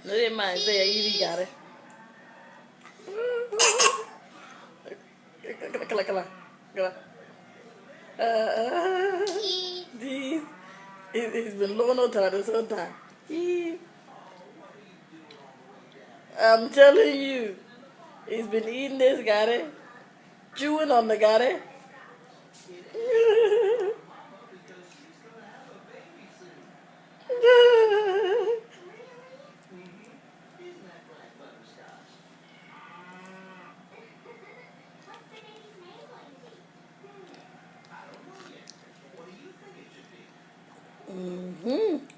No, they mind say you got it. Kala kala kala. These. He's been low no time this whole time. I'm telling you, he's been eating this, got it? Chewing on the got it? Mm-hmm.